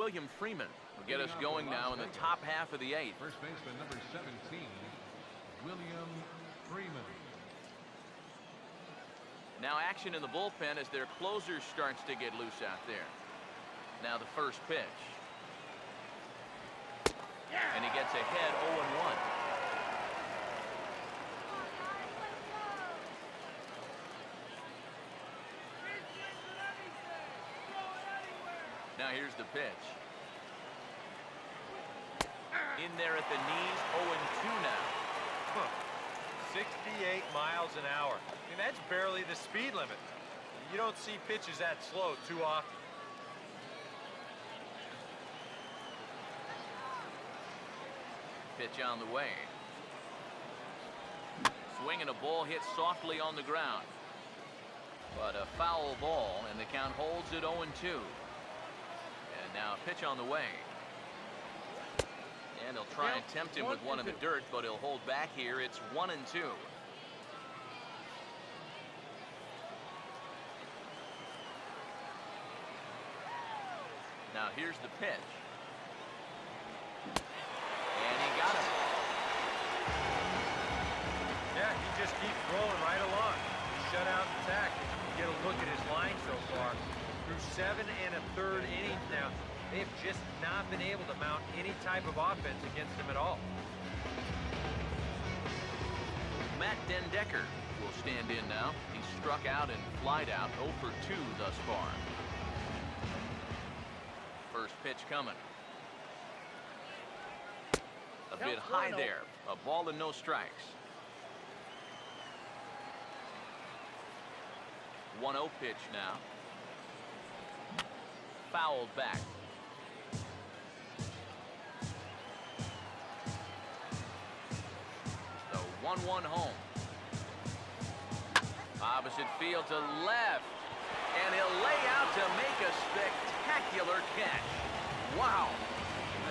William Freeman will get us going now in the top half of the 8th. First baseman number 17, William Freeman. Now action in the bullpen as their closer starts to get loose out there. Now the first pitch. And he gets ahead 0-1. Now here's the pitch. In there at the knees, 0-2 now. 68 miles an hour. I mean, that's barely the speed limit. You don't see pitches that slow too often. Pitch on the way. Swinging a ball hit softly on the ground. But a foul ball, and the count holds at 0-2. And now a pitch on the way. And he'll try and tempt him with one in the dirt, but he'll hold back here. It's 1-2. Now here's the pitch. And he got him. Yeah, he just keeps rolling right along. Shutout attack. Get a look at his line so far. Through 7 1/3 innings now, they've just not been able to mount any type of offense against him at all. Matt Dendecker will stand in now. He's struck out and flied out 0 for 2 thus far. First pitch coming. A bit high there. A ball and no strikes. 1-0 pitch now. Fouled back. The 1-1 home. Opposite field to left. And he'll lay out to make a spectacular catch. Wow.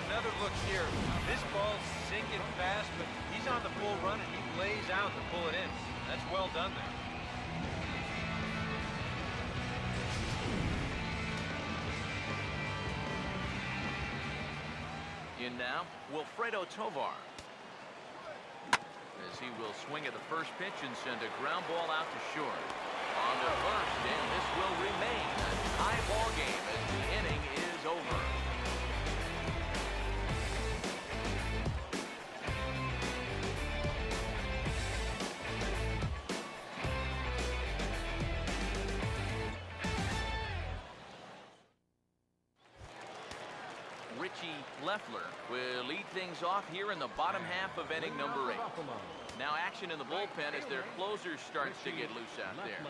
Another look here. This ball's sinking fast, but he's on the full run and he lays out to pull it in. That's well done there. In now, Wilfredo Tovar. As he will swing at the first pitch and send a ground ball out to short. On to first, and this will remain a tie ball game as the inning is over. Richie Leffler will lead things off here in the bottom half of inning number 8. Now action in the bullpen as their closer starts to get loose out there.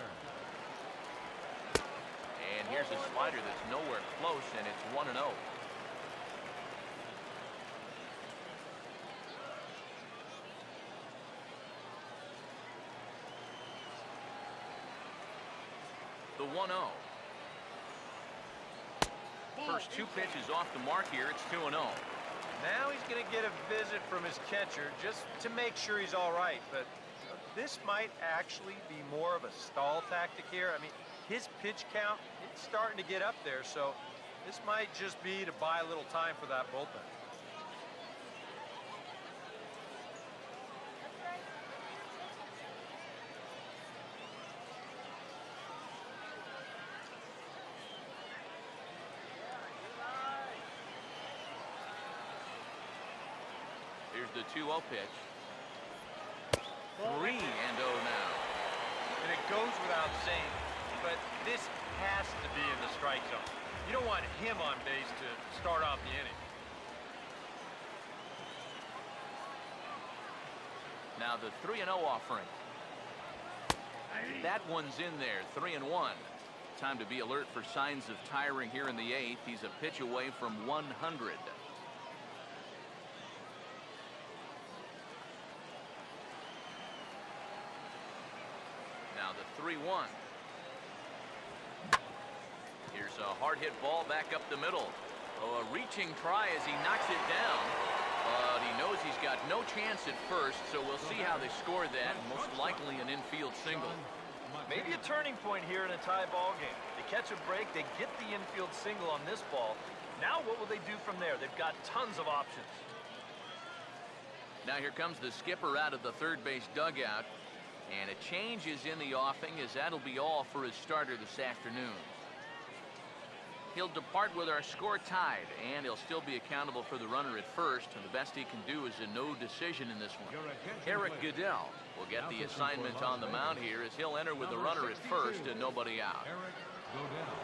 And here's a slider that's nowhere close, and it's 1-0. The 1-0. First 2 pitches off the mark here. It's 2-0. Now he's going to get a visit from his catcher just to make sure he's all right. But this might actually be more of a stall tactic here. I mean, his pitch count, it's starting to get up there. So this might just be to buy a little time for that bullpen. Here's the 2-0 pitch. 3-0 now. And it goes without saying, but this has to be in the strike zone. You don't want him on base to start off the inning. Now the 3-0 offering. That one's in there, 3-1. Time to be alert for signs of tiring here in the 8th. He's a pitch away from 100. Now the 3-1. Here's a hard hit ball back up the middle. Oh, a reaching try as he knocks it down. But he knows he's got no chance at first, so we'll see how they score that. Most likely an infield single. Maybe a turning point here in a tie ball game. They catch a break, they get the infield single on this ball. Now what will they do from there? They've got tons of options. Now here comes the skipper out of the third base dugout. And a change is in the offing, as that'll be all for his starter this afternoon. He'll depart with our score tied, and he'll still be accountable for the runner at first. And the best he can do is a no decision in this one. Eric Goodell will get the assignment on the mound here, as he'll enter with the runner at first and nobody out. Eric Goodell.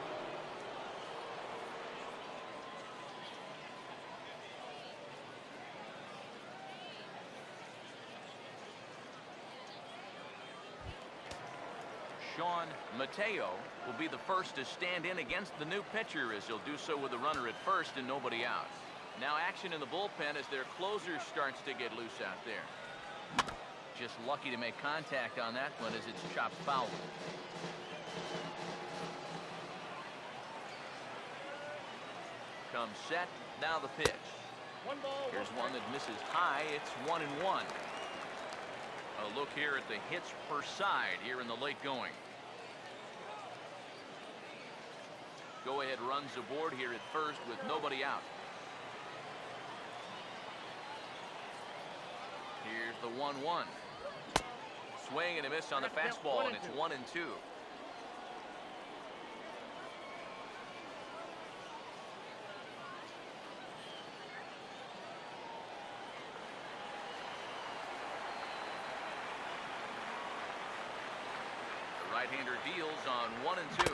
Sean Mateo will be the first to stand in against the new pitcher, as he'll do so with the runner at first and nobody out. Now action in the bullpen as their closer starts to get loose out there. Just lucky to make contact on that one as it's chopped foul. Comes set, now the pitch. Here's one that misses high. It's 1-1. A look here at the hits per side here in the late going. Go ahead runs aboard here at first with nobody out. Here's the 1-1. Swing and a miss on the fastball, and it's 1-2. Right-hander deals on 1-2.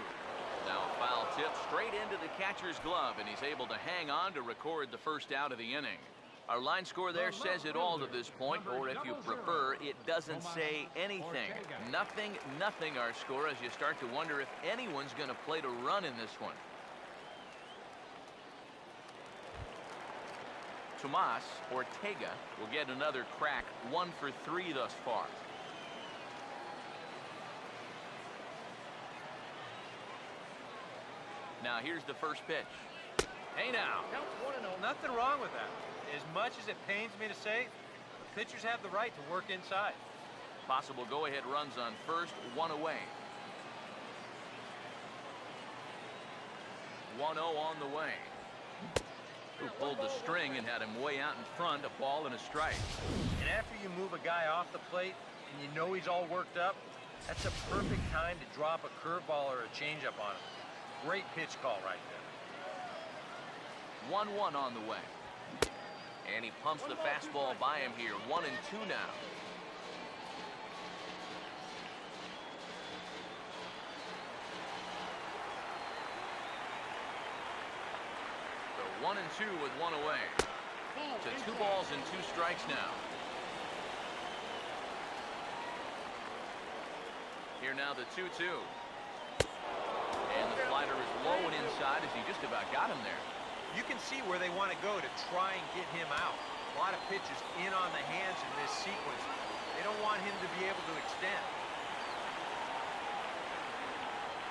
Now a foul tip straight into the catcher's glove, and he's able to hang on to record the first out of the inning. Our line score there says it all to this point, or if you prefer, it doesn't say anything. Nothing our score, as you start to wonder if anyone's going to play to run in this one. Tomas Ortega will get another crack, 1 for 3 thus far. Now here's the first pitch. Hey now. Nothing wrong with that. As much as it pains me to say, the pitchers have the right to work inside. Possible go-ahead runs on first, 1 away. 1-0 on the way. Who pulled the string and had him way out in front, a ball and a strike. And after you move a guy off the plate and you know he's all worked up, that's a perfect time to drop a curveball or a changeup on him. Great pitch call right there. 1-1 on the way. And he pumps the fastball by him here. 1-2 now. So 1-2 with 1 away. To 2 balls and 2 strikes now. Here now the 2-2. And the slider is low and inside as he just about got him there. You can see where they want to go to try and get him out. A lot of pitches in on the hands in this sequence. They don't want him to be able to extend.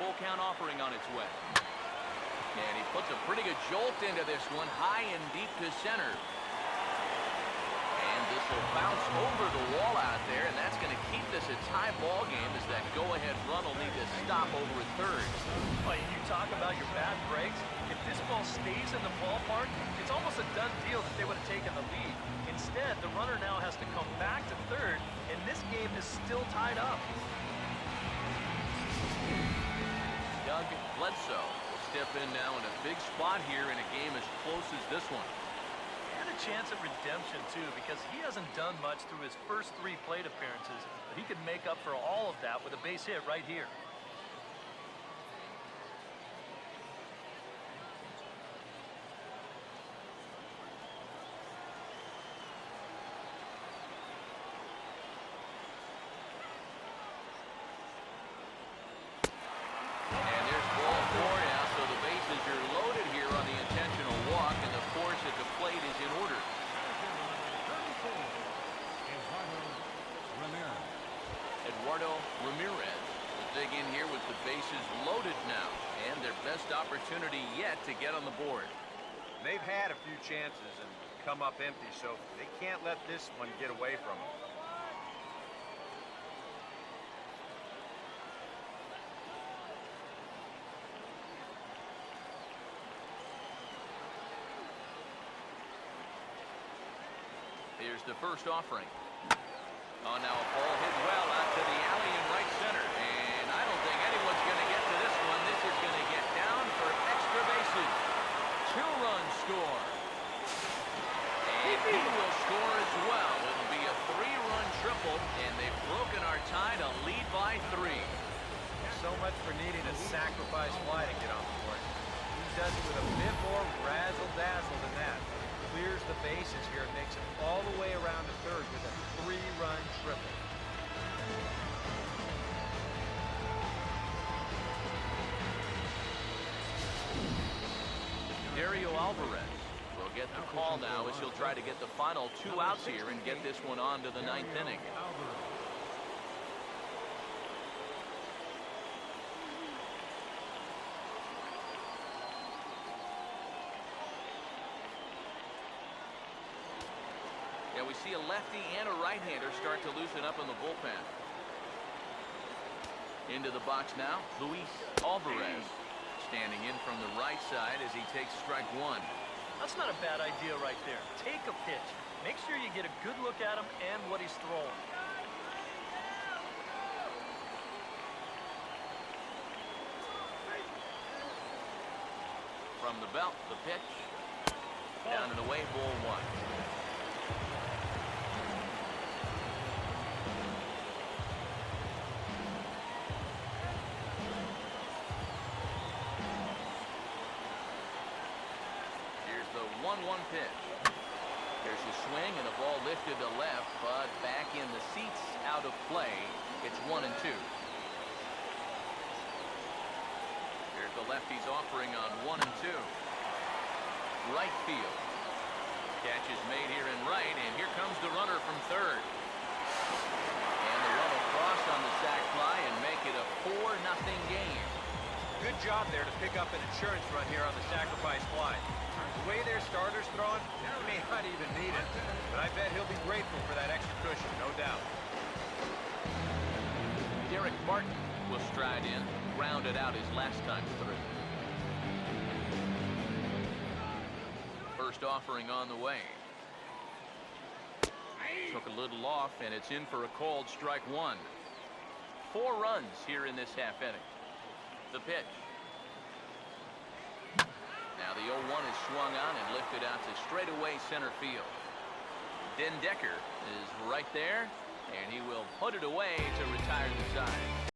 Full count offering on its way. And he puts a pretty good jolt into this one, high and deep to center. And this will bounce over the wall out there, and that's going to keep this a tie ball game as that go-ahead run will need to stop over at third. Well, you talk about your bad breaks. If this ball stays in the ballpark, it's almost a done deal that they would have taken the lead. Instead, the runner now has to come back to third, and this game is still tied up. Doug Bledsoe will step in now in a big spot here in a game as close as this one. And a chance at redemption, too, because he hasn't done much through his first 3 plate appearances, but he could make up for all of that with a base hit right here. Ramirez will dig in here with the bases loaded now, and their best opportunity yet to get on the board. They've had a few chances and come up empty, so they can't let this one get away from them. Here's the first offering. Oh, now a ball hit well out to the alley in right center. And I don't think anyone's going to get to this one. This is going to get down for extra bases. 2-run score. And he will score as well. It'll be a 3-run triple, and they've broken our tie to lead by 3. So much for needing a sacrifice fly to get on the board. He does it with a bit more razzle-dazzle than that. Clears the bases here and makes it all the way around to third with a 3-run triple. Dario Alvarez will get the call now as he'll try to get the final 2 outs here and get this one on to the 9th inning. Yeah, we see a lefty and a right-hander start to loosen up in the bullpen. Into the box now, Luis Alvarez, standing in from the right side as he takes strike 1. That's not a bad idea right there. Take a pitch. Make sure you get a good look at him and what he's throwing. From the belt, the pitch. Down and away, ball 1. Here's the 1-1 pitch. There's a swing and a ball lifted to left, but back in the seats, out of play. It's 1-2. Here's the lefty's offering on 1-2. Right field. Catch is made here in right, and here comes the runner from third. And the run will cross on the sac fly and make it a 4-0 game. Good job there to pick up an insurance run here on the sacrifice fly. The way their starter's throwing, he may not even need it, but I bet he'll be grateful for that extra cushion, no doubt. Derek Martin will stride in, grounded out his last time through. First offering on the way. Took a little off, and it's in for a called strike 1. 4 runs here in this half inning. The pitch. Now the 0-1 is swung on and lifted out to straightaway center field. Den Decker is right there, and he will put it away to retire the side.